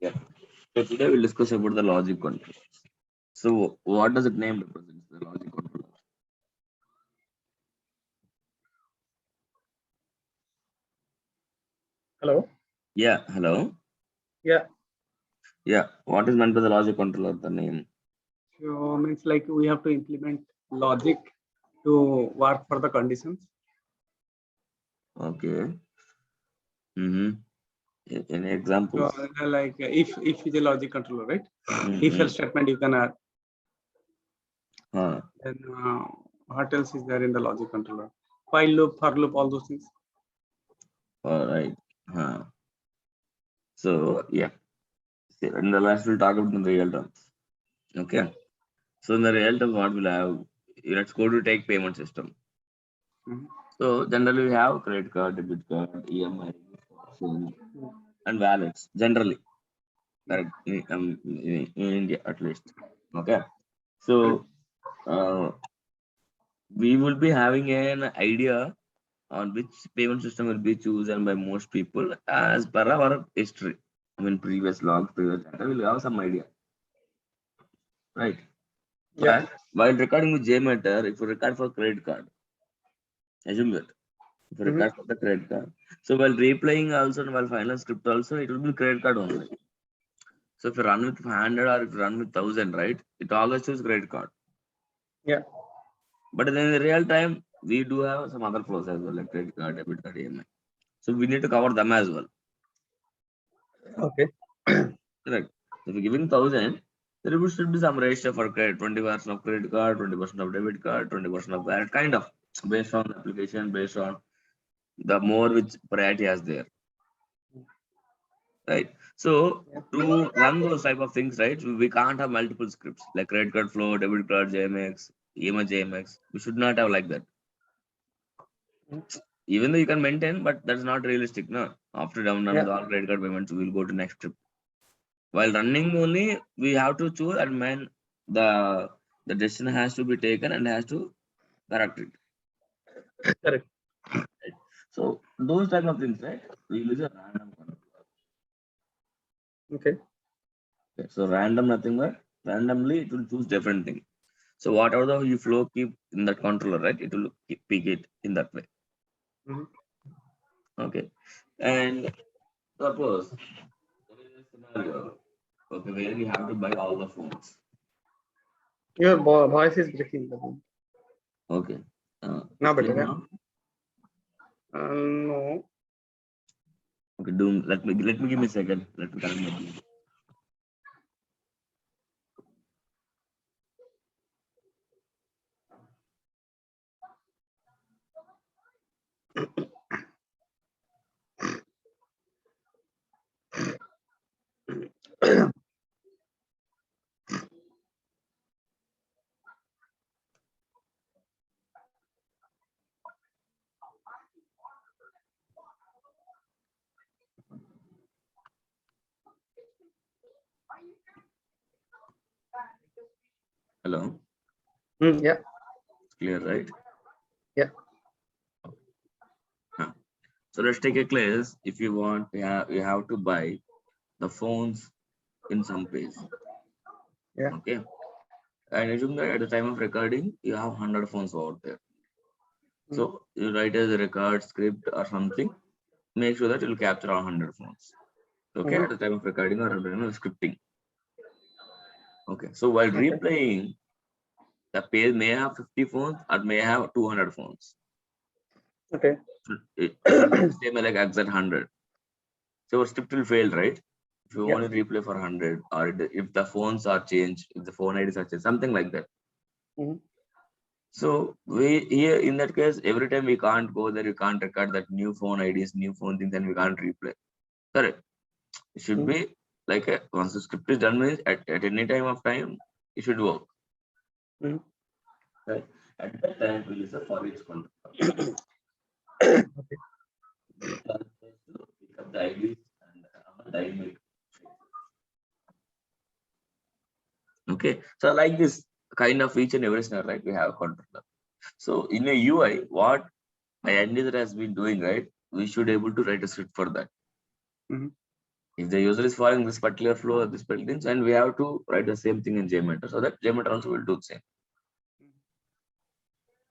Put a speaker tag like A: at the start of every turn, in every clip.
A: Yeah. So today we'll discuss about the logic control. So what does it name represent? The logic controller.
B: Hello.
A: Yeah. Hello.
B: Yeah.
A: Yeah. What is meant by the logic controller? The name.
B: So means like we have to implement logic to work for the conditions.
A: Okay. Mm-hmm. Any
B: So
A: examples?
B: like if is a logic controller, right? If
A: Mm-hmm.
B: else statement you can add.
A: Huh.
B: Then what else is there in the logic controller? While loop, for loop, all those things.
A: All right. Huh. So yeah. See, in the last we'll talk about in the real terms. Okay. So in the real terms, what we'll have? Let's go to take payment system.
B: Mhm.
A: So generally we have credit card, debit card, EMI, phone, and wallets. Generally, correct. In India at least. Okay.
B: Correct.
A: So uh, we will be having an idea on which payment system will be chosen by most people as per our history. I mean, previous logs, previous data, we'll have some idea, right?
B: Yeah.
A: But while recording with JMeter, if you record for credit card, assume that if you
B: Mm-hmm.
A: record for the credit card, so while replaying also and while final script also, it will be credit card only. So if you run with 500 or if you run with 1000, right, it always choose credit card.
B: Yeah.
A: But then in the real time, we do have some other flows as well, like credit card, debit card, EMI. So we need to cover them as well.
B: Okay.
A: Correct. If you're giving 1000, there should be some ratio for credit, 20% of credit card, 20% of debit card, 20% of that kind of based on the application, based on the more which priority has there. Right. So
B: Yeah.
A: to run those type of things, right, we can't have multiple scripts like credit card flow, debit card, JMX, EMI JMX. We should not have like that.
B: Mhm.
A: Even though you can maintain, but that's not realistic. No. After done
B: Yeah.
A: with all credit card payments, we'll go to next script. While running only, we have to choose and when the decision has to be taken and has to correct it.
B: Correct.
A: Right? So those type of things, right? We use a random control.
B: Okay.
A: Okay. So random nothing but randomly it will choose different thing. So whatever the you flow keep in that controller, right? It will pick it in that way.
B: Mm-hmm.
A: Okay. And suppose there is a scenario, okay, where we have to buy all the phones.
B: Your voice is breaking.
A: Okay.
B: Now
A: It's clear
B: better. Yeah.
A: now.
B: No.
A: Okay, do let me give me a second. Let me connect my Bluetooth. Hello.
B: Yeah.
A: It's clear, right?
B: Yeah.
A: Huh. So let's take a class. If you want, you have to buy the phones in some place.
B: Yeah.
A: Okay. And assume that at the time of recording, you have 100 phones out there.
B: Mm.
A: So you write as a record script or something. Make sure that you'll capture all 100 phones. Okay,
B: Mm-hmm.
A: at the time of recording or scripting. Okay. So while
B: Okay.
A: replaying, the page may have 50 phones or may have 200 phones.
B: Okay.
A: It should be same like exact 100. So our script will fail, right? If you
B: Yeah.
A: only replay for 100 or if the phones are changed, if the phone IDs are changed, something like that.
B: Mm-hmm.
A: So we here in that case, every time we can't go there, we can't record that new phone IDs, new phone things, and we can't replay. Correct. It should
B: Mm-hmm.
A: be like once the script is done means at any time of time, it should work.
B: Mm-hmm.
A: Right. At that time, we use a for each control.
B: Okay.
A: Make transfers to pick up the IDs and dynamic. Okay. So like this kind of each and every scenario, right? We have a controller. So in a UI, what a end user has been doing, right? We should able to write a script for that.
B: Mm-hmm.
A: If the user is following this particular flow, this particular things, and we have to write the same thing in JMeter, so that JMeter also will do the same.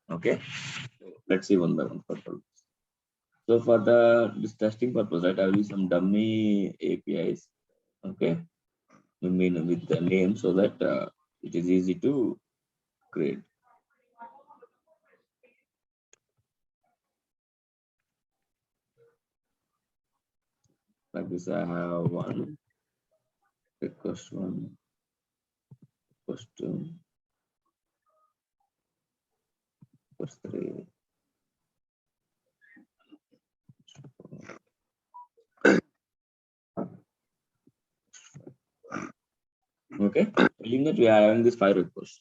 A: Okay, so let's see one by one. So for this testing purpose, right, I will use some dummy APIs. Okay, I mean with the name so that it is easy to create. Like this, I have one request, one request two, request three. Okay, telling that we are having this 5 requests.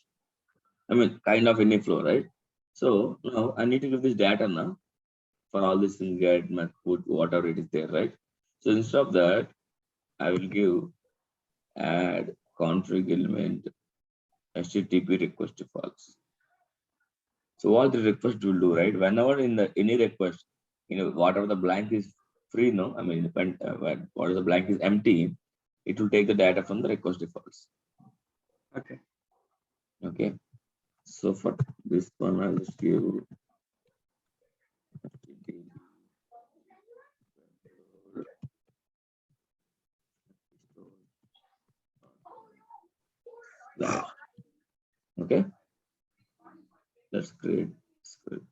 A: I mean, kind of any flow, right? So now I need to give this data now for all this thing, get, put, whatever it is there, right? So instead of that, I will give add config element HTTP request to false. So what the request will do, right? Whenever in the any request, whatever the blank is free, no, I mean, whatever the blank is empty, it will take the data from the request defaults.
B: Okay.
A: Okay. So for this one, I'll just give that. Okay. Let's create script.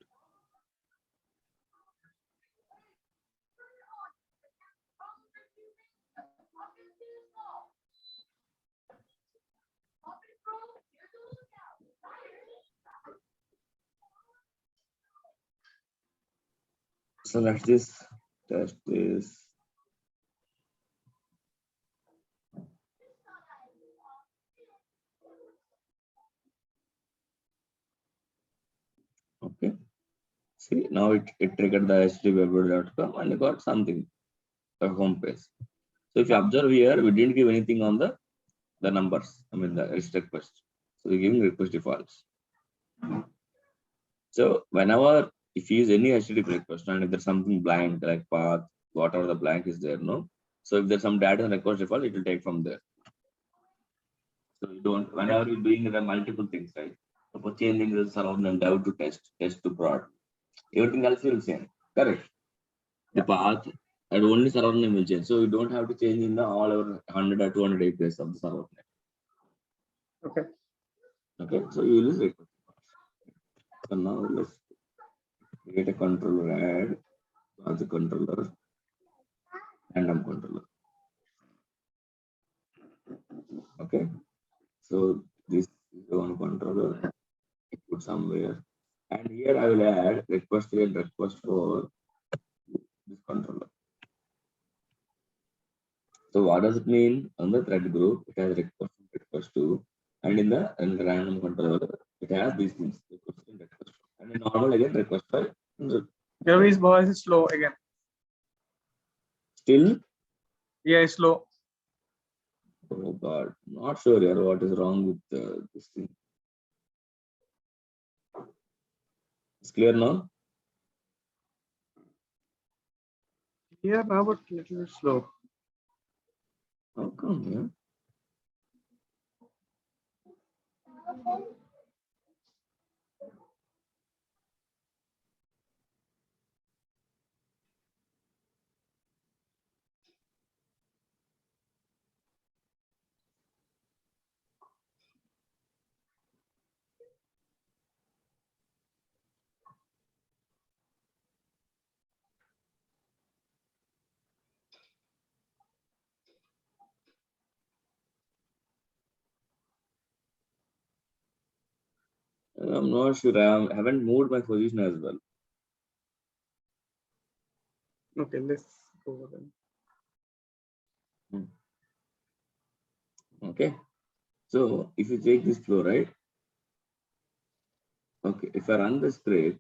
A: So let's just test this. Okay. See, now it triggered the http and you got something, the home page. So if you observe here, we didn't give anything on the numbers, I mean the request. So we're giving request defaults. So whenever if you use any HTTP request and if there's something blank like path, whatever the blank is there, no. So if there's some data in request default, it will take from there. So you don't, whenever you're doing the multiple things, right? Suppose changing the surround and out to test to prod. Everything else will change. Correct. The path and only surround name will change. So you don't have to change in the all over 100 or 200 APIs of the surround name.
B: Okay.
A: Okay. So you use it. So now let's create a controller, add as a controller, random controller. Okay. So this is the one controller. I put somewhere. And here I will add request here and request for this controller. So what does it mean? On the thread group, it has request to, and in the random controller, it has these things, request and request. And in normal again, request file.
B: Your voice is slow again.
A: Still?
B: Yeah, it's slow.
A: Oh God, not sure here what is wrong with this thing. It's clear now?
B: Yeah, now but a little bit slow.
A: How come? Yeah. I'm not sure. I haven't moved my position as well.
B: Okay, let's go then.
A: Okay. So if you take this flow, right? Okay. If I run the script,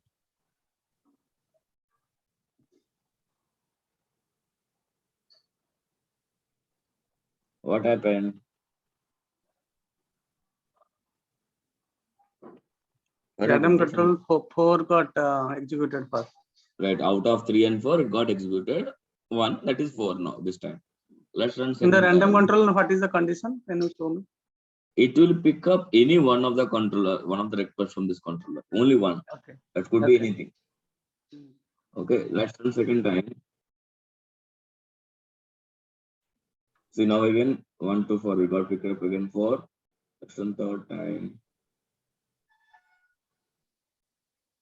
A: what happened?
B: Random control 4 got executed first.
A: Right, out of 3 and 4, it got executed 1, that is 4 now this time. let's run
B: In the
A: second
B: random
A: time.
B: control, what is the condition? Can you show me?
A: It will pick up any one of the controller, one of the requests from this controller. Only one.
B: Okay.
A: That could be
B: Okay.
A: anything. Okay, let's run second time. See now again 1, 2, 4. We got picked up again 4. Let's run third time.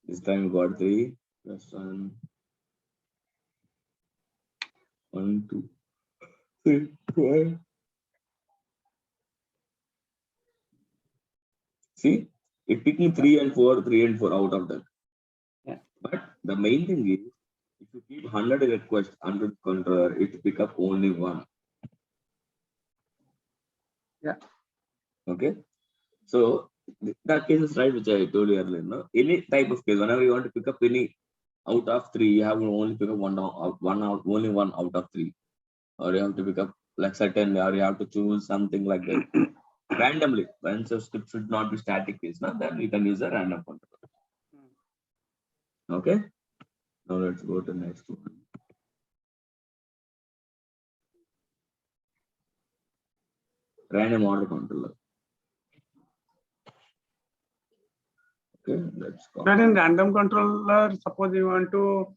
A: This time we got 3. Let's run 1, 2, 3, 4. See, it picking 3 and 4, 3 and 4 out of them.
B: Yeah.
A: But the main thing is, if you keep 100 requests under the controller, it pick up only 1.
B: Yeah.
A: Okay. So that case is right, which I told you earlier. No? Any type of case, whenever you want to pick up any out of 3, you have to only pick up only one out of 3, or you have to pick up like certain, or you have to choose something like that randomly. Once your script should not be static case, now then you can use a random controller. Okay. Now let's go to the next one. Random order controller. Okay, let's go.
B: But in random controller, suppose you want to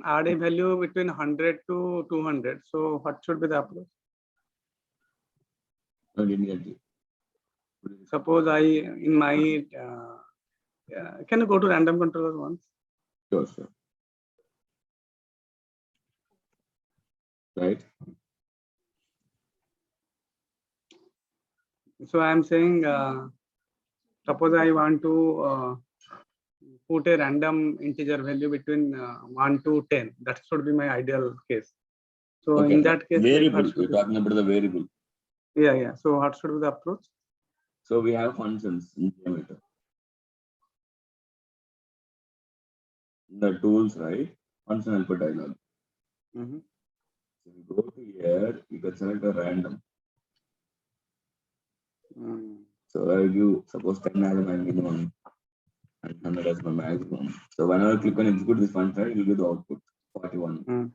B: add a value between 100 to 200. So what should be the approach?
A: I didn't get you.
B: Suppose in my can you go to random controller once?
A: Sure, sure. Right.
B: So I am saying, suppose I want to put a random integer value between 1 to 10. That should be my ideal case. So
A: Okay.
B: in that case,
A: Variable.
B: like,
A: You're talking about the variable.
B: Yeah, yeah. So what should be the approach?
A: So we have functions in Geometer. The tools, right? Function helper dialog.
B: Mm-hmm.
A: So you go to here, you can select a random. So I give suppose 10 as my minimum and 100 as my maximum. So whenever I click on execute this function, it will give the output 41,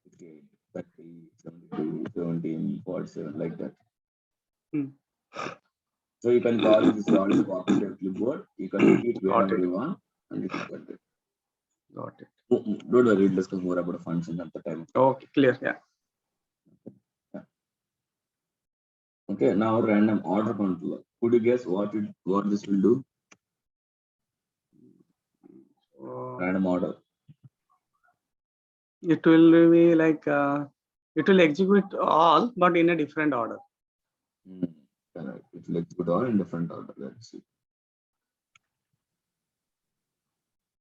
A: 58, 30, 72, 17, 47, like that. So you can call this already copied to your clipboard. You can keep wherever you want and you can get it.
B: Got it.
A: Don't worry, we'll discuss more about the function at the time.
B: Okay, clear. Yeah.
A: Okay, now random order controller. Could you guess what this will do? Random order.
B: It will be like it will execute all, but in a different order.
A: Correct. It will execute all in different order. Let's see.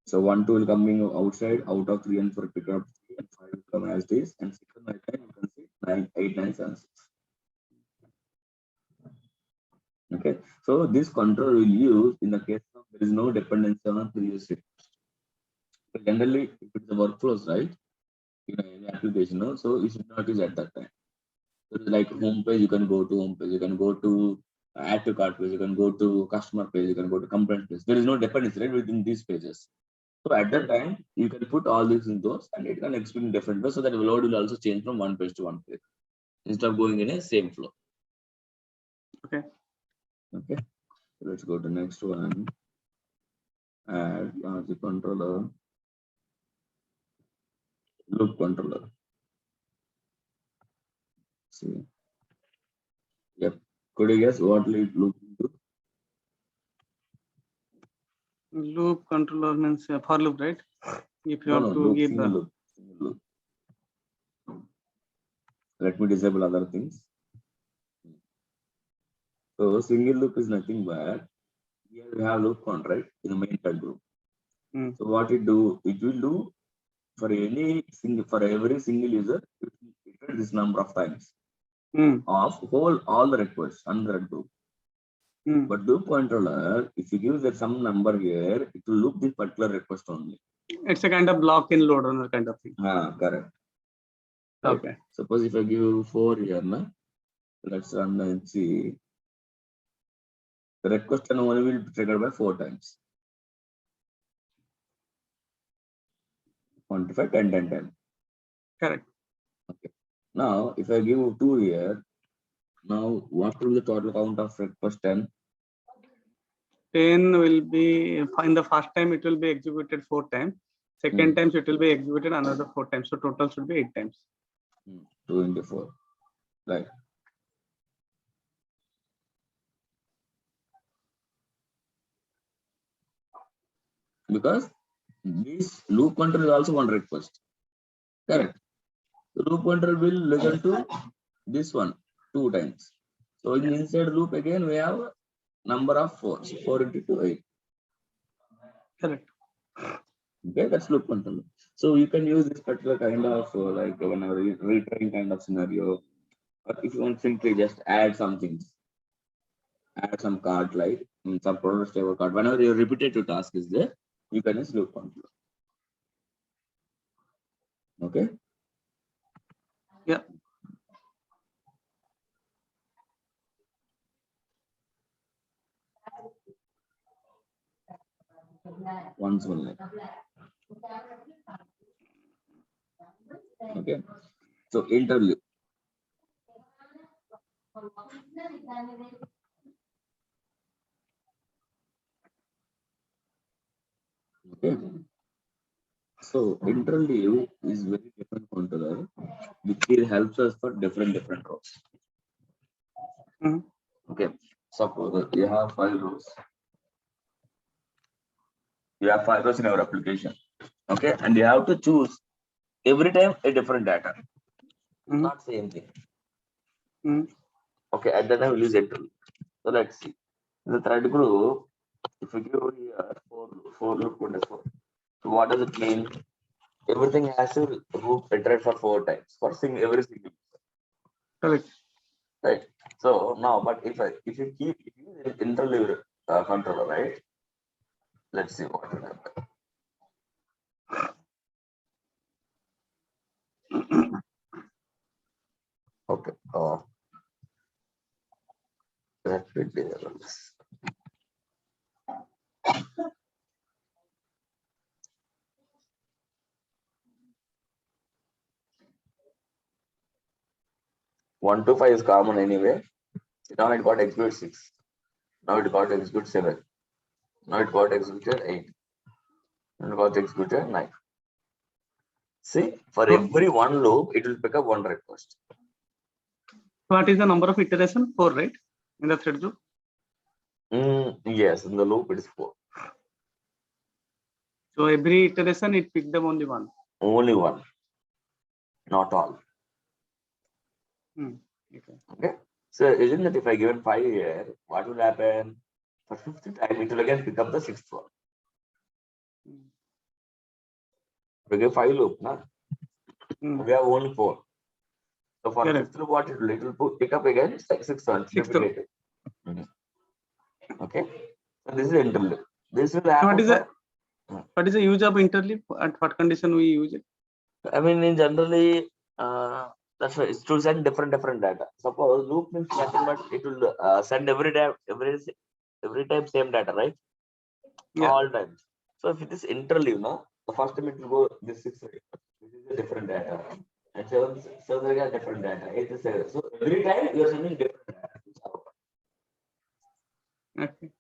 A: So 1, 2 will coming outside out of 3 and 4 pick up 3 and 5 will come as this, and 6 and 9 you can see 9, 8, 9, 7, 6. Okay, so this control will use in the case of there is no dependency on a previous step. So generally, if it's the workflows, right? In any application, no? So you should not use at that time. So it's like home page, you can go to home page, you can go to add to cart page, you can go to customer page, you can go to complaint page. There is no dependency right within these pages. So at that time, you can put all these in those and it can execute in different ways so that the load will also change from one page to one page instead of going in a same flow.
B: Okay.
A: Okay. So let's go to the next one. Add the controller. Loop controller. See. Yep. Could you guess what loop do?
B: Loop controller means for loop, right? If you have to
A: loop,
B: give
A: single loop. Single loop. Let me disable other things. So single loop is nothing but here we have loop count, right? In the main thread group. So what it do? It will do for every single user, it will iterate this number of times of all the requests under that group. But loop controller, if you give that some number here, it will loop this particular request only.
B: It's a kind of block in load runner kind of thing.
A: Correct. Right?
B: Okay.
A: Suppose if I give 4 here, na, let's run and see. The request and only will be triggered by 4 times. 25, 10, 10, 10.
B: Correct.
A: Okay. Now, if I give 2 here, now what will be the total count of request 10?
B: 10 will be, in the first time it will be executed 4 times. Second times it will be executed another 4 times. So total should be 8 times.
A: 2 into 4. Right. Because this loop control is also one request. Correct. The loop control will listen to this one 2 times. So in inside loop again we have number of 4. 4 into 2, 8.
B: Correct.
A: Okay, that's loop control. So you can use this particular kind of like whenever retrain kind of scenario, or if you want simply just add some things, add some card like some product stable card. Whenever your repetitive task is there, you can use loop control. Okay.
B: Yeah.
A: Once only. Okay. So interlude. Okay. So interleave is very different controller, which will helps us for different rows. Okay. Suppose you have 5 rows. You have 5 rows in our application. Okay, and you have to choose every time a different data. Not same thing. Okay, at that time we'll use interleave. So let's see. In the thread group, if we give here 4 loop contains 4. So what does it mean? Everything has to loop iterate for 4 times for every single.
B: Correct.
A: Right. So now, but if you keep interleave controller, right? Let's see what will happen. Okay. That will be this. One to 5 is common anyway. Now it got execute 6. Now it got execute 7. Now it got executed 8. And it got executed 9. See, for every one loop, it will pick up one request.
B: What is the number of iteration? 4, right? In the thread group?
A: Yes, in the loop it is 4.
B: So every iteration it picked up only one.
A: Only one, not all. Okay. So isn't that if I given 5 here, what will happen? For 5th time, it will again pick up the 6th one. We give 5 loop, na? We have only 4. So for 5th loop, what it will pick up again 6th one. 6th one. Okay. So this is interleave. This will happen.
B: What is the use of interleave? At what condition we use it?
A: I mean, in generally, that's why it's to send different data. Suppose loop means nothing but it will send every time same data, right? Yeah. All times. So if it is interleave, no, the first time it will go this 6. This is a different data, and 7 again different data. 8 is 7. So every time you are sending different data.
B: Okay.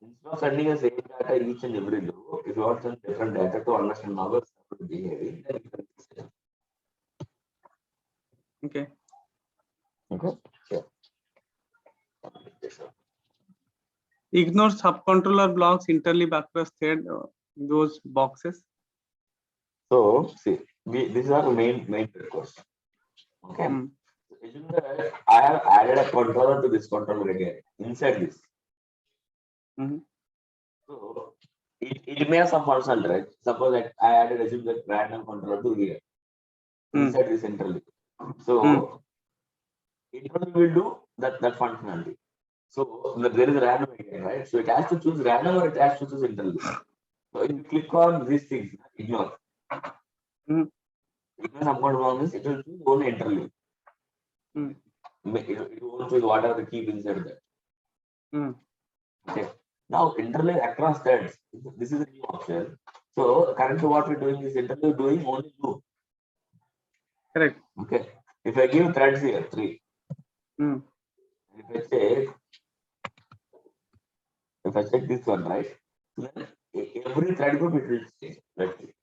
A: Instead of sending the same data each and every loop, if you want some different data to understand how it's behaving, then you can use it.
B: Okay.
A: Okay. Sure.
B: Ignore subcontroller blocks interleave across thread those boxes.
A: So see, these are the main requests. Okay. So, I have added a controller to this controller again inside this. So it may have some function, right? Suppose like I added assume that random controller to here inside this interleave. So interleave will do that functionality. So there is a random again, right? So it has to choose random or it has to choose interleave. So if you click on these things, ignore. Ignore some controller means it will choose only interleave. It won't choose whatever the key inside that. Okay. Now interleave across threads. This is a new option. So currently what we're doing is interleave doing only loop.
B: Correct.
A: Okay. If I give threads here, 3.
B: Mm.
A: If I check this one, right? Then every thread group it will change. Let's see.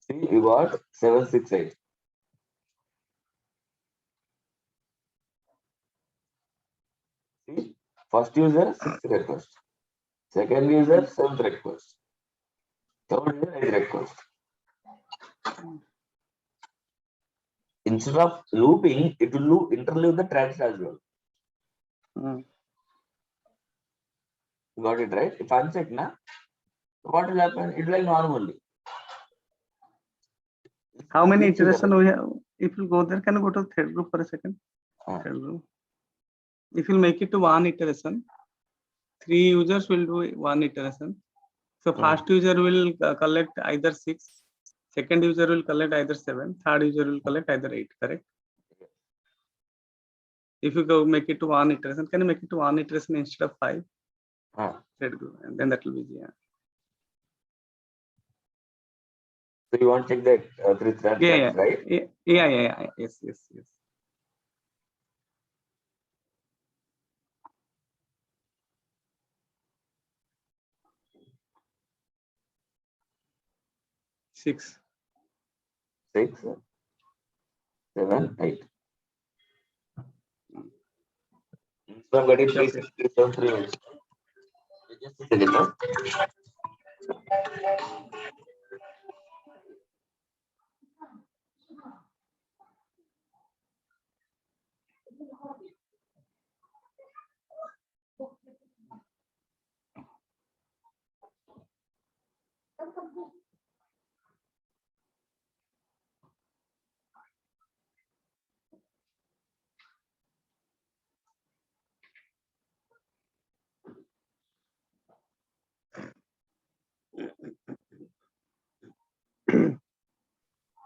A: See, you got 768. See, first user 6th request, second user 7th request, third user 8th request. Instead of looping, it will interleave the threads as well.
B: Mm.
A: Got it right? If uncheck now, what will happen? It will like normally.
B: How many iterations we have? If you go there, can you go to thread group for a second? Thread group. If you make it to 1 iteration, 3 users will do 1 iteration. So first user will collect either 6, second user will collect either 7, third user will collect either 8, correct? If you go make it to 1 iteration, can you make it to 1 iteration instead of 5? Thread group, and then that will be easier.
A: So you want to check that 3 threads,
B: Yeah.
A: right?
B: Yeah. Yes. Six,
A: 7, 8. So I'm getting 3, 6, 3, 7, 3, 8. Just a second, huh?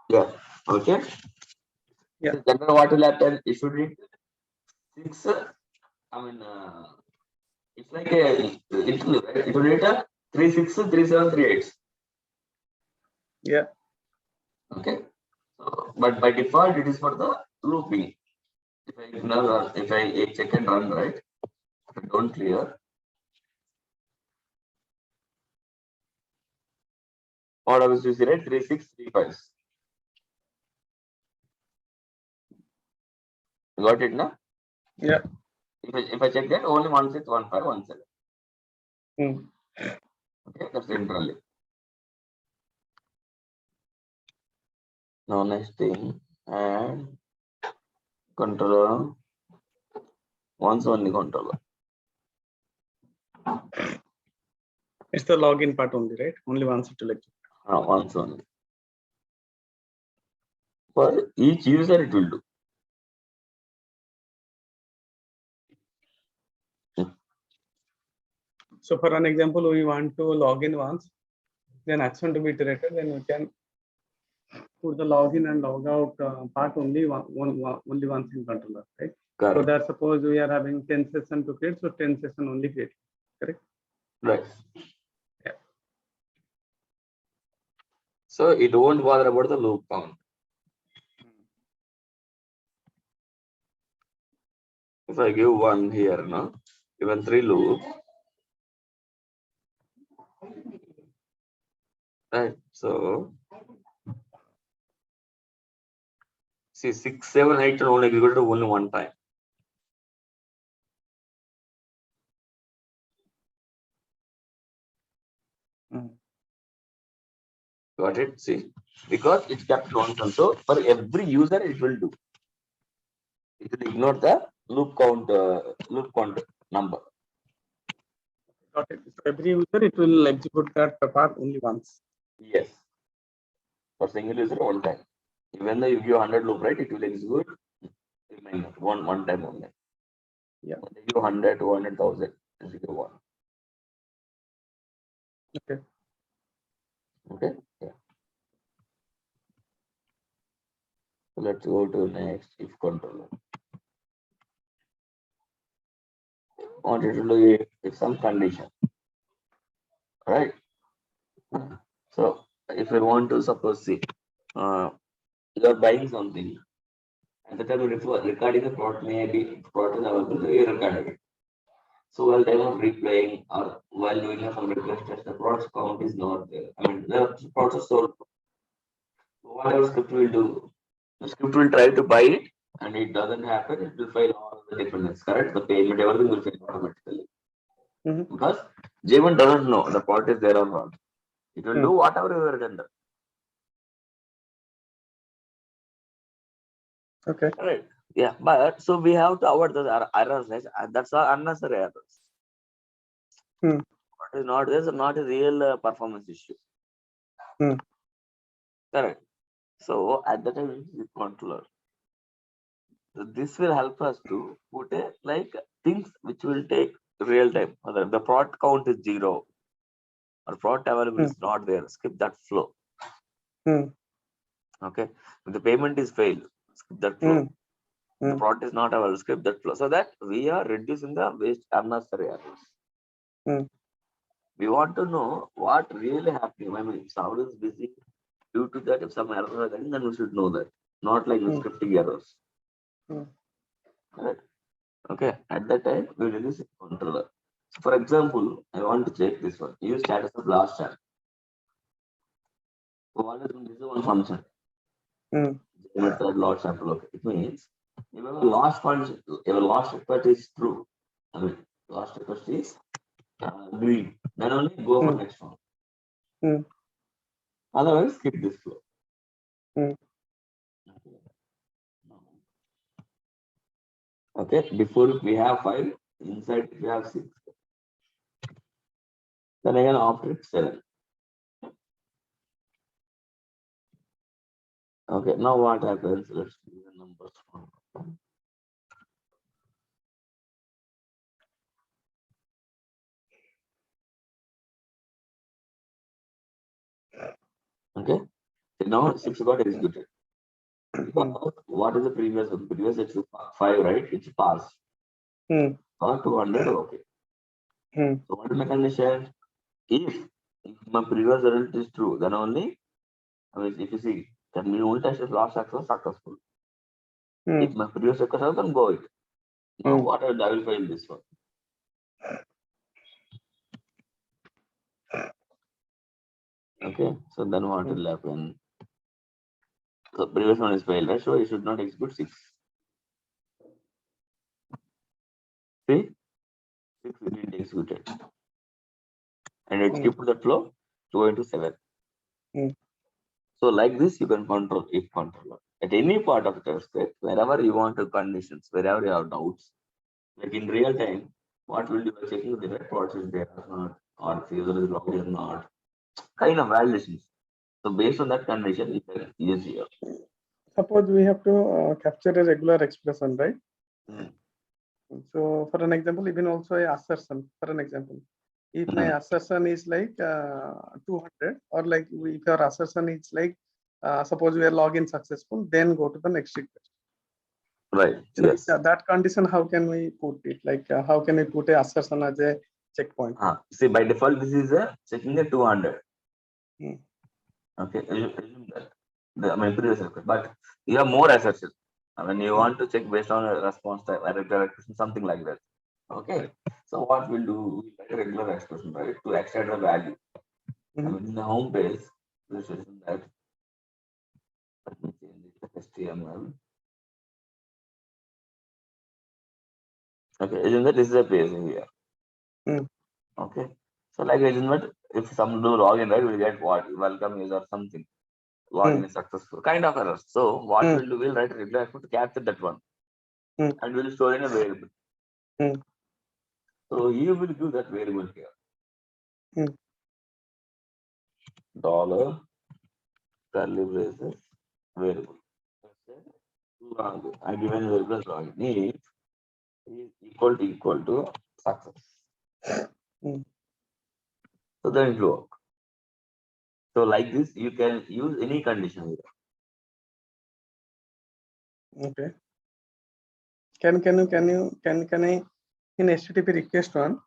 A: Yeah. Okay.
B: Yeah.
A: Then what will happen? If you read 6, it's like a interlude, right? It will read a 3, 6, 3, 7, 3, 8.
B: Yeah.
A: Okay. So, but by default, it is for the looping. If I ignore, if I check and run, right? If I don't clear, what happens you see, right? 3, 6, 3, 5. You got it now?
B: Yeah.
A: If I check that, only 1, 6, 1, 5, 1, 7.
B: Mm.
A: Okay, that's internally. Now next thing, and controller, once only controller.
B: It's the login part only, right? Only once it will execute.
A: Once only. For each user, it will do.
B: So for an example, we want to log in once, then action to be iterated, then we can put the login and log out part only only once in controller, right?
A: Correct.
B: So that suppose we are having 10 sessions to create, so 10 session only create, correct?
A: Right.
B: Yeah.
A: So it won't bother about the loop count. If I give 1 here, no, even 3 loops, right? So see 6, 7, 8 are only executed only one time. Got it? See, because it's kept constant. So for every user, it will do. It will ignore the loop count number.
B: Got it. So every user it will execute that part only once.
A: Yes. For single user, one time. Even though you give 100 loop, right, it will execute one time only.
B: Yeah.
A: When you give 100, 200,000, execute one.
B: Okay.
A: Okay. Yeah. So let's go to next if controller. Want it to do if some condition. right? So if I want to suppose see, you are buying something. At the time of recording the product, maybe product is available, you recorded it. So while time of replaying or while doing some request test, the product count is not there. I mean, the product is sold. Whatever script will do, the script will try to buy it, and it doesn't happen. It will fail all the dependencies, correct? The payment, everything will fail automatically because J1 doesn't know the product is there or not. It will do whatever you have done.
B: Okay.
A: Right. Yeah, but so we have to avoid those errors. Right? That's all unnecessary errors. What is not this is not a real performance issue. Correct. So at the time, it's the controller. So this will help us to put a like things which will take real time. The product count is 0 or product available is not there. Skip that flow. Okay. If the payment is failed, skip that flow. The product is not available, skip that flow. So that we are reducing the waste unnecessary errors. We want to know what really happening. I mean, if someone is busy due to that, if some errors are coming, then we should know that. Not like the scripting errors. Right? Okay. At that time, we release a controller. So for example, I want to check this one. Use status of last chat. So what is this is one function. Method last sample. Okay. It means if your last function, your last request is true. I mean, last request is green. Then only go for next one. Otherwise, skip this flow. Okay, before we have 5, inside we have 6. Then again after it 7. Okay, now what happens? Let's do the numbers. Okay, so now 6 got executed. What is the previous one? Previous it's 5, right? It's pass. Or 200, okay. So what is my condition? If my previous result is true, then only, I mean, if you see, then we only test if last action successful. If my previous request then go it. Now what I will fail this one. Okay, so then what will happen? So previous one is failed, right? So you should not execute 6. See? 6 will be executed. And it skipped the flow to go into 7. So like this, you can control if controller. At any part of the script, wherever you want to conditions, wherever you have doubts, like in real time, what will you be checking the right parts is there or not, or if user is logged or not, kind of validations. So based on that condition, you can use here.
B: Suppose we have to capture a regular expression, right? So for an example, even also a assertion, for an example, if my assertion is like 200, or like if your assertion is like, suppose we are login successful, then go to the next request.
A: Right.
B: So
A: yes.
B: that condition, how can we put it? Like, how can we put a assertion as a checkpoint?
A: See, by default, this is a checking a 200. Okay, assume that. I mean, previous request, but you have more assertions. I mean, you want to check based on a response type, a regular expression, something like that. Okay, so what we'll do, we'll write a regular expression, right, to extract the value. I mean, in the home page, we'll assume that. Let me change it to HTML. Okay, assume that this is a page here. Okay, so like assume that if some do login, right, we'll get what welcome user something. Login is successful, kind of errors. So what we'll do, we'll write a regular to capture that one, and we'll store in a variable. So you will give that variable here. Dollar curly braces variable. I given variable login is equal to success. So then it will work. So like this, you can use any condition here.
B: Okay. Can I in HTTP request one?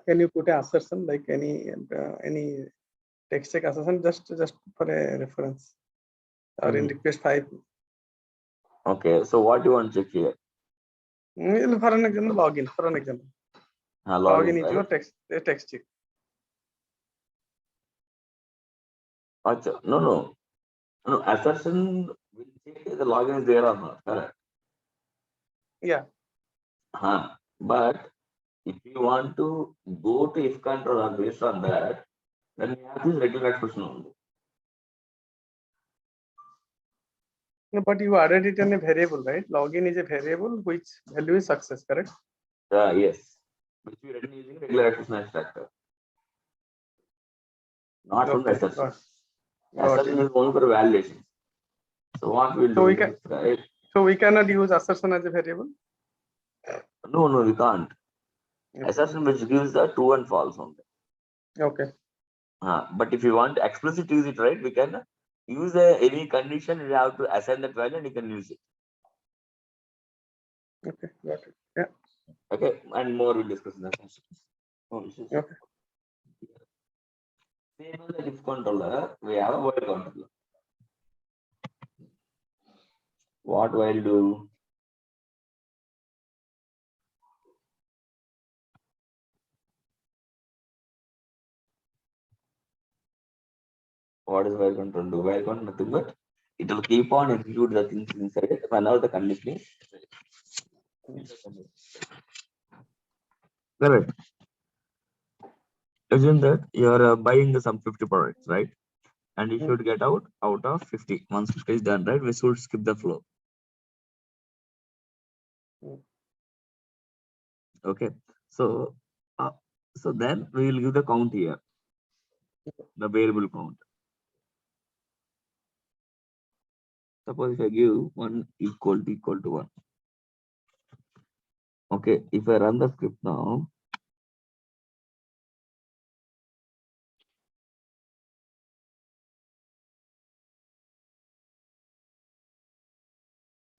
B: Can you put a assertion like any text check assertion just for a reference or in request 5?
A: Okay, so what do you want to check here?
B: For an example, login. For an example, login into your text check.
A: Achha, no. Assertion will check the login is there or not. Correct.
B: Yeah.
A: But if you want to go to if controller based on that, then you have this regular expression only.
B: No, but you added it in a variable, right? Login is a variable which value is success, correct?
A: Yes. Which we written using regular expression extractor. Not from the assertion. Assertion is only for validation. So what we'll do is, right?
B: So we cannot use assertion as a variable?
A: No, we can't. Okay. Assertion which gives the true and false only.
B: Okay.
A: But if you want to explicitly use it, right, we can use any condition. You have to assign that value and you can use it.
B: Okay, got it. Yeah.
A: Okay, and more we'll discuss in the session.
B: Okay.
A: Same as the if controller, we have a while controller. What while do? What is while control do? While control nothing but it will keep on execute the things inside it whenever the condition is correct. Assume that you are buying some 50 products, right? And you should get out of 50. Once 50 is done, right? We should skip the flow. Okay. So then we will give the count here, the variable count. Suppose if I give 1 equal to 1. Okay, if I run the script now,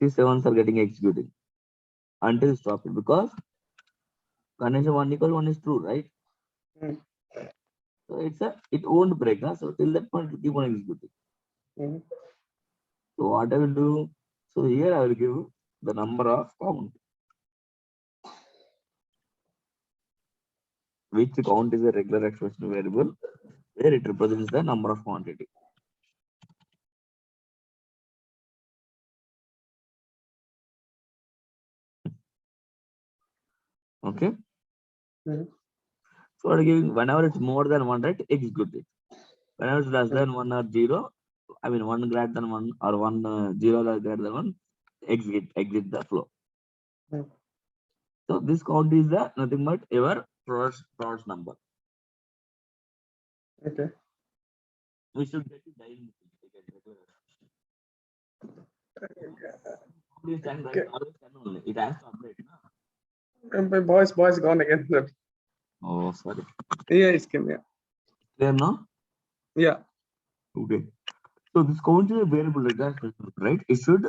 A: these 7s are getting executed until stop it, because condition 1 equal 1 is true, right? So it won't break, huh? So till that point it will keep on executing. So what I will do, so here I will give the number of count, which count is a regular expression variable where it represents the number of quantity. Okay. So what I'm giving, whenever it's more than 1, right, execute it. Whenever it's less than 1 or 0, I mean 1 greater than 1 or 1 0 greater than 1, exit the flow. So this count is the nothing but your product number.
B: Okay.
A: We should get it daily. It has to update.
B: My voice gone again.
A: Oh, sorry.
B: Yeah, it's came. Yeah.
A: Clear now?
B: Yeah.
A: Okay. So this count is a variable, right? It should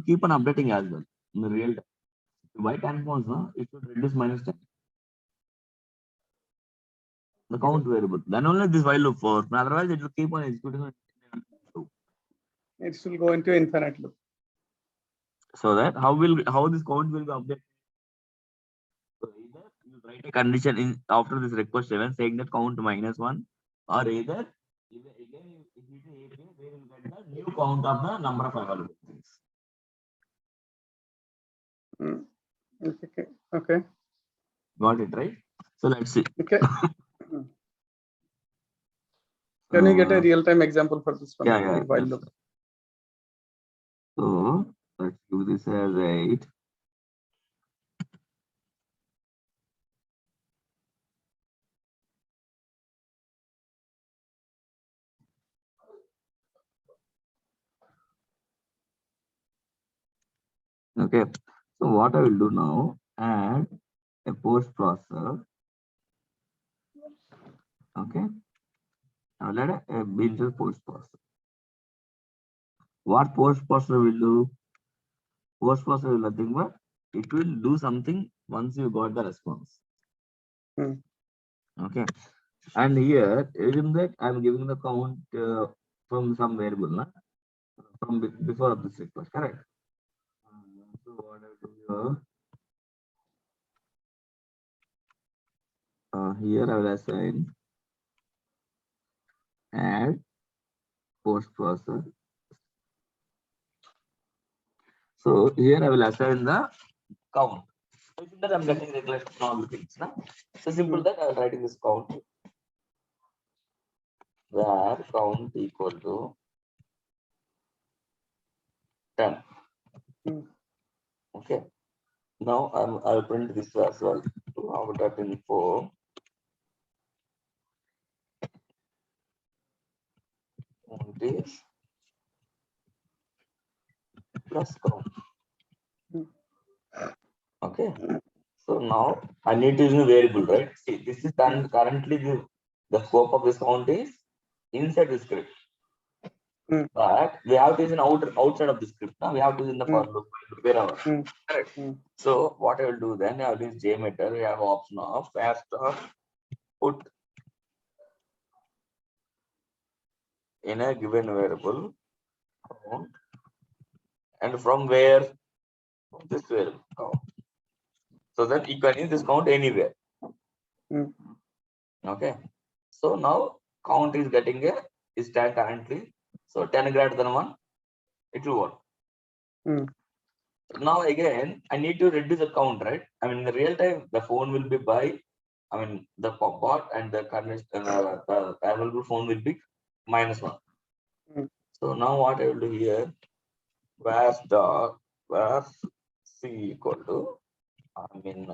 A: keep on updating as well in the real time. By 10 points, no? It should reduce minus 10. The count variable. Then only this while loop for. Otherwise, it will keep on executing.
B: It will go into infinite loop.
A: So that how this count will be updated? So either you write a condition in after this request event saying that count -1, or either again if it is API, we will get the new count of the number of available things.
B: Okay.
A: Got it, right? So let's see.
B: Okay. Can you get a real-time example for this one?
A: Yeah.
B: While loop.
A: So let's do this as 8. Okay. So what I will do now, add a post processor. Okay. Now let a build post processor. What post processor will do? Post processor will nothing but it will do something once you got the response. Okay. And here, in that, I'm giving the count from some variable, na? From before of this request, correct? So what I do here I will assign add post process. So here I will assign the count. So in that I'm getting regular normal things, na? So simple that I'm writing this count where count equal to 10. Okay. Now I'll print this as well. Log.info is plus count. Okay. So now I need to use a variable, right? See, this is done currently the scope of this count is inside the script. But we have to use an outside of the script. Now we have to use in the for loop wherever. Correct. So what I will do then, I will use JMeter. We have option of fast put in a given variable count, and from where this variable count. So that you can use this count anywhere. Okay. So now count is getting a is 10 currently. So 10 greater than 1, it will work. Now again, I need to reduce the count, right? I mean, in the real time, the phone will be by, I mean, the bot and the current the available phone will be -1. So now what I will do here, where c equal to, I mean,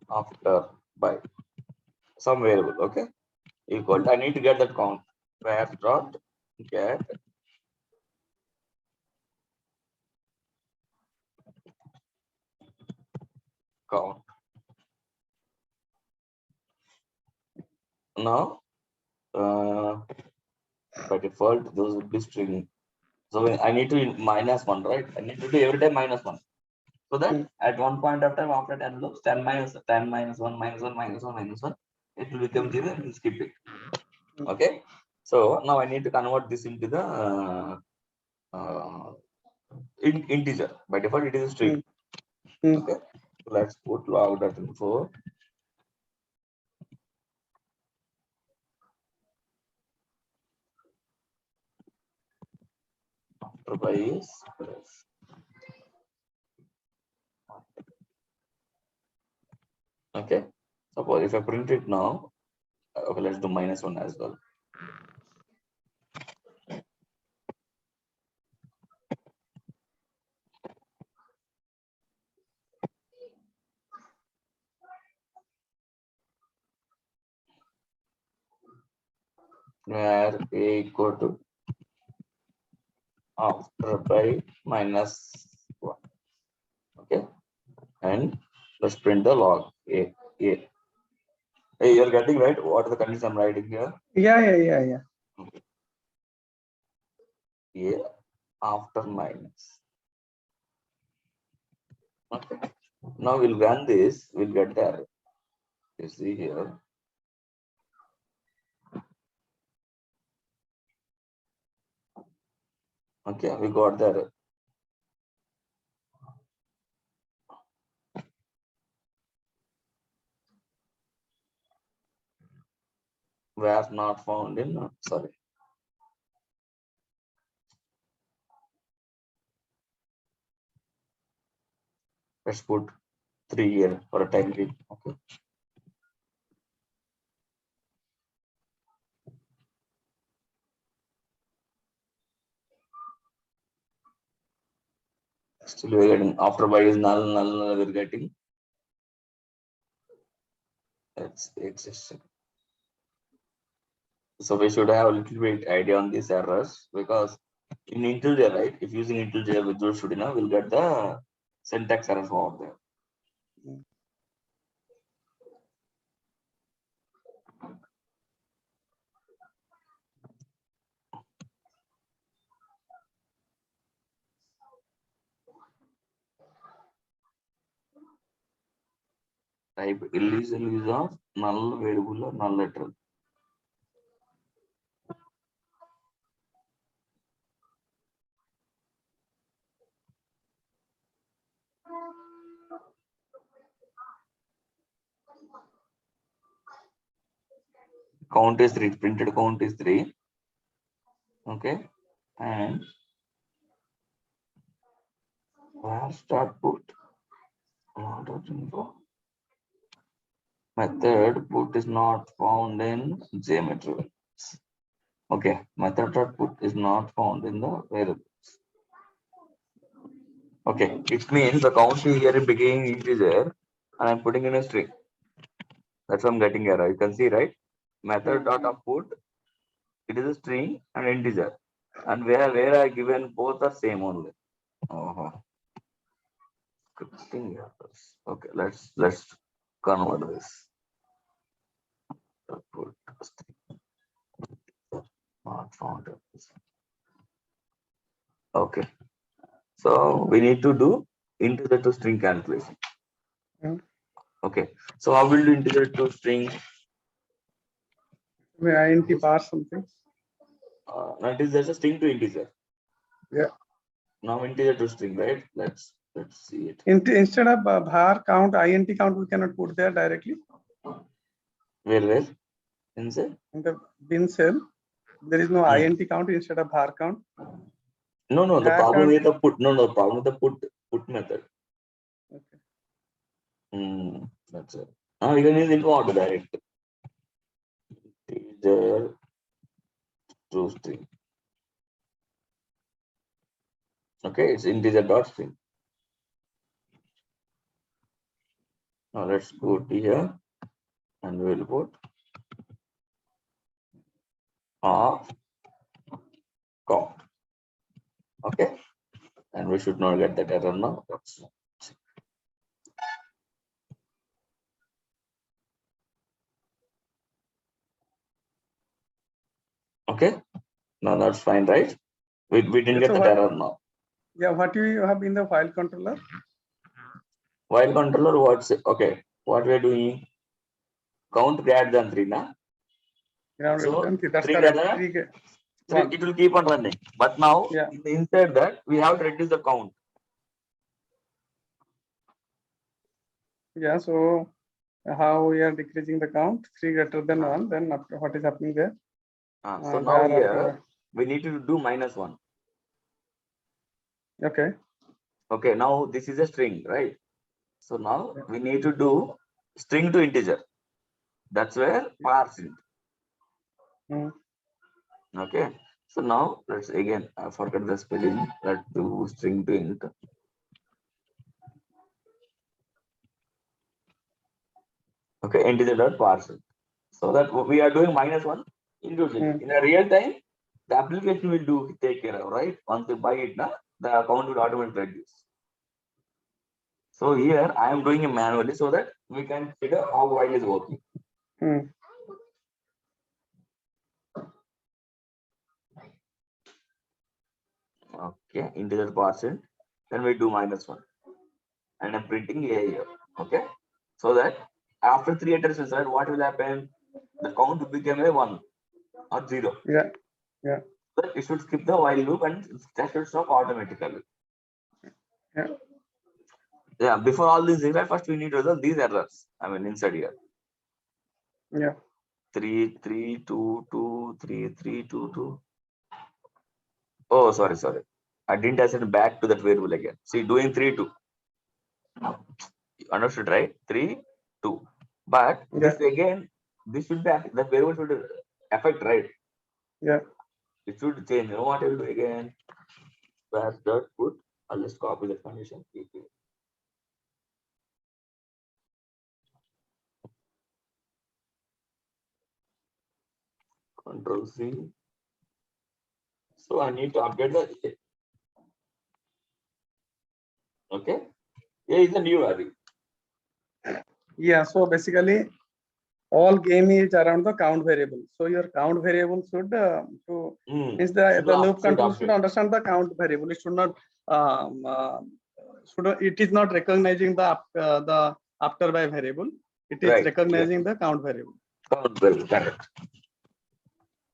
A: after by some variable, okay, equal to, I need to get that count. Where dot get count. Now by default those would be string. So I need to -1, right? I need to do every time -1. So that at one point of time after 10 loops, 10 minus 10 minus 1 minus 1 minus 1 minus 1, it will become 0 and we'll skip it. Okay. So now I need to convert this into the integer. By default, it is a string. Okay. So let's put log.info. After by is okay. Suppose if I print it now, okay, let's do -1 as well. Where a equal to after by -1. Okay, and let's print the log a. Hey, you're getting right what are the conditions I'm writing here?
B: Yeah.
A: Okay. A after minus. Okay. Now we'll run this, we'll get there. You see here. Okay, we got there. Where not found in, sorry. Let's put 3 here for a time being. Okay. Still we're getting after by is null, we're getting. It's existing. So we should have a little bit idea on these errors because in IntelliJ, right? If using IntelliJ with Visual Studio, we'll get the syntax errors over there. Type illegal use of null variable or null literal. Count is 3, printed count is 3. Okay, and where start put lot of info. Method put is not found in geometry. Okay, method dot put is not found in the variables. Okay, it means the count is here in beginning integer and I'm putting in a string. That's what I'm getting error. You can see, right? Method dot put, it is a string and integer. And where I given both are same only. Oh, scripting errors. Okay, let's convert this. Put string. Not found. Okay. So we need to do integer to string calculation. Okay. So how will do integer to string?
B: int parse something.
A: That is just a string to integer.
B: Yeah.
A: Now integer to string, right? Let's see it.
B: Instead of var count, int count, we cannot put there directly.
A: Where? Inside?
B: In the bin cell, there is no int count instead of var count.
A: No, the problem is the put. No, the problem with the put method.
B: Okay.
A: That's it. Now you can use info auto direct. Integer to string. Okay, it's integer dot string. Now let's put here and we'll put of count. Okay, and we should not get that error now. That's okay. Now that's fine, right? We didn't get that error now.
B: Yeah, what do you have in the file controller?
A: While controller, what's okay? What we are doing? Count greater than 3, na? So 3 greater than 3, it will keep on running. But now, inside that, we have to reduce the count.
B: Yeah, so how we are decreasing the count? 3 greater than 1, then after what is happening there?
A: So now here, we need to do -1.
B: Okay.
A: Okay, now this is a string, right? So now we need to do string to integer. That's where parse int. Okay. So now let's again, I forget the spelling. Let's do string to int. Okay, integer dot parse int. So that we are doing -1 individually. In a real time, the application will take care of, right? Once you buy it, the account will automatically reduce. So here I am doing it manually so that we can figure how while is working. Okay, integer %, then we do -1, and I'm printing a here. Okay, so that after 3 iterations, right, what will happen? The count will become a 1 or 0.
B: Yeah.
A: So it should skip the while loop and that should stop automatically. Yeah, before all these things, right, first we need to resolve these errors. I mean, inside here.
B: Yeah.
A: 3, 3, 2, 2, 3, 3, 2, 2. Oh, sorry. I didn't assign back to that variable again. See, doing 3, 2. Understood, right? 3, 2. But this again, this should be the variable should affect, right?
B: Yeah.
A: It should change. You know what I will do again? Where's dot put? I'll just copy the condition. Control C. So I need to update the. Okay. Yeah, it's a new array.
B: Yeah. So basically, all game is around the count variable. So your count variable should means the loop control should understand the count variable. It should not it is not recognizing the after by variable. It is
A: Right,
B: recognizing the count variable.
A: Count variable, correct.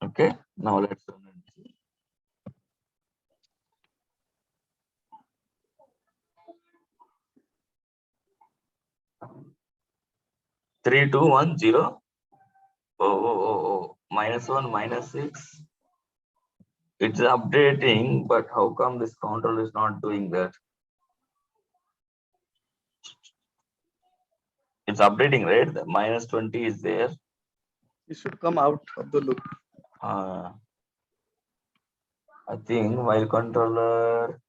A: Okay, now let's run and see. Three, two, one, zero. Oh. -1, -6. It's updating, but how come this control is not doing that? It's updating, right? The -20 is there.
B: It should come out of the loop.
A: I think while controller,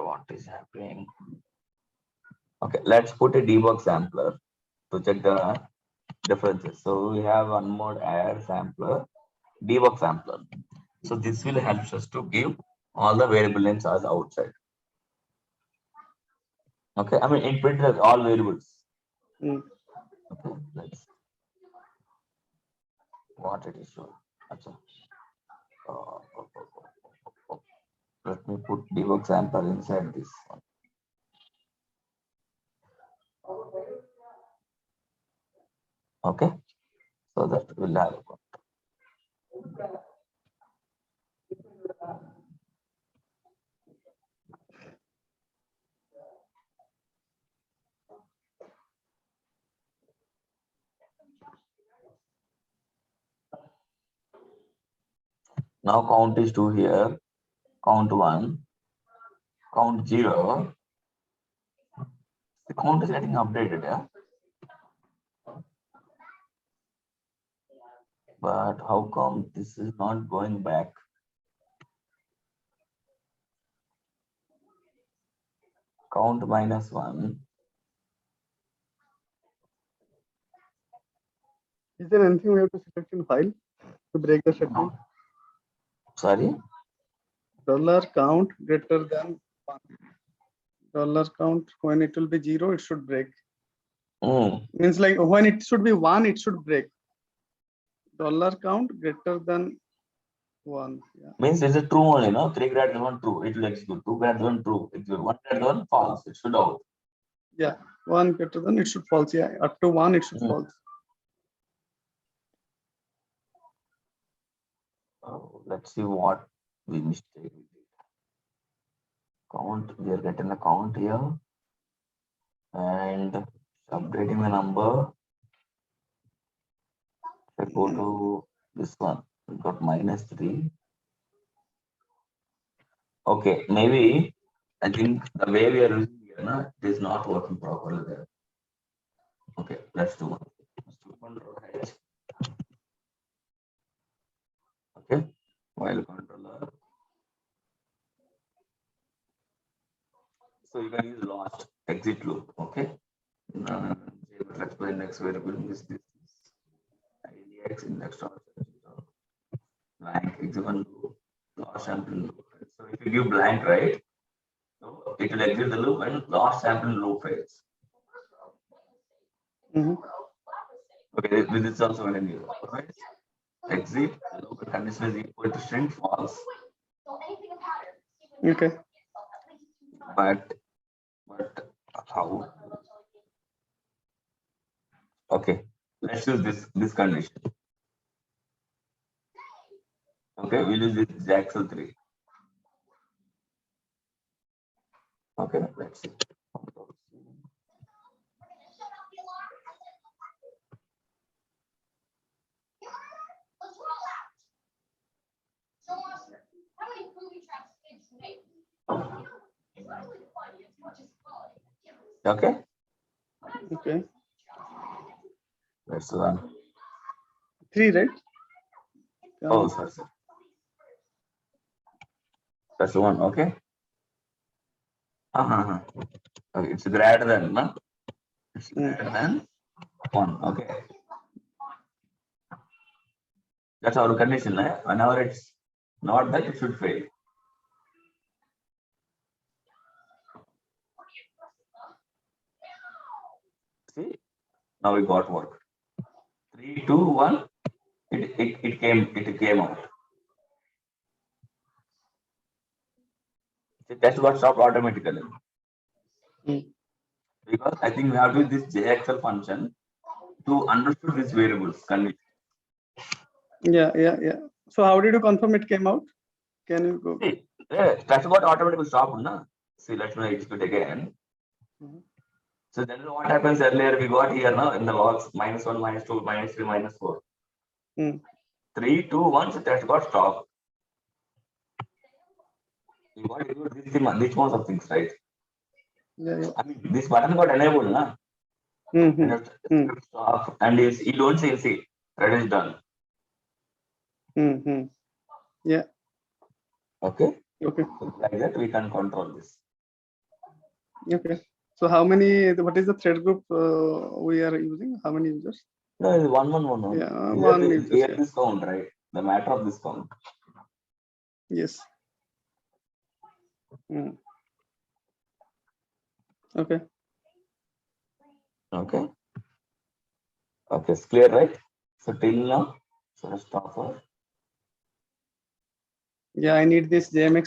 A: what is happening? Okay, let's put a debug sampler to check the differences. So we have one more add sampler, debug sampler. So this will help us to give all the variable names as outside. Okay, I mean it printed all variables.
B: Mm.
A: Okay, let's what it is showing. Let me put debug sample inside this one. Okay, so that will have a now count is 2 here, count 1, count 0. The count is getting updated, yeah. But how come this is not going back? Count -1.
B: Is there anything we have to select in file to break the setting?
A: Sorry?
B: $count greater than $1. $count, when it will be 0, it should break. Means like when it should be 1, it should break. $count greater than 1. Yeah.
A: Means it's a true only, no? 3 greater than 1 true, it will execute. 2 greater than 1 true, execute. 1 greater than 1 false, it should out.
B: Yeah, 1 greater than it should false. Yeah, up to 1 it should false.
A: Let's see what we mistake. Count, we are getting the count here and updating the number. If I go to this one, we got -3. Okay, maybe I think the way we are using here, no, it is not working properly there. Okay, let's do one. Let's do Control H. Okay, while controller. So you can use lost exit loop. Okay. Next variable is this IDX index blank x1 loop, lost sample loop. So if you give blank, right? So it will exit the loop and lost sample loop fails. Okay, this is also when you right? Exit loop condition is equal to string false.
B: Okay.
A: But how? Okay, let's use this condition. Okay, we'll use this Jaxel 3. Okay, let's see. Okay.
B: Okay.
A: Let's run.
B: 3, right?
A: Oh, sorry. That's one. Okay. Okay, it's greater than, no? It's greater than 1. Okay. That's our condition. Eh? Whenever it's not that, it should fail. See, now we got work. 3, 2, 1. It came out. See, that's what stopped automatically. because I think we have to use this JXL function to understand these variables.
B: Yeah. So how did you confirm it came out? Can you go?
A: See, that's what automatically stop, na? See, let me execute again.
B: Mhm.
A: So then what happens earlier, we got here now in the logs -1, -2, -3, -4.
B: Hmm.
A: 3, 2, 1, so that got stopped. You got to do this most of things, right?
B: Yeah.
A: I mean, this button got enabled, na?
B: Mm-hmm.
A: And it's stop, and you don't see, thread is done.
B: Mm-hmm. Yeah.
A: Okay?
B: Okay.
A: So like that, we can control this.
B: Okay. So how many? What is the thread group we are using? How many users?
A: No, it's 1.
B: Yeah,
A: Here,
B: one users.
A: here
B: Yeah.
A: this count, right? The matter of this count.
B: Yes. Mm. Okay.
A: Okay. Okay, it's clear, right? So till now, so let's stop for.
B: Yeah, I need this JMX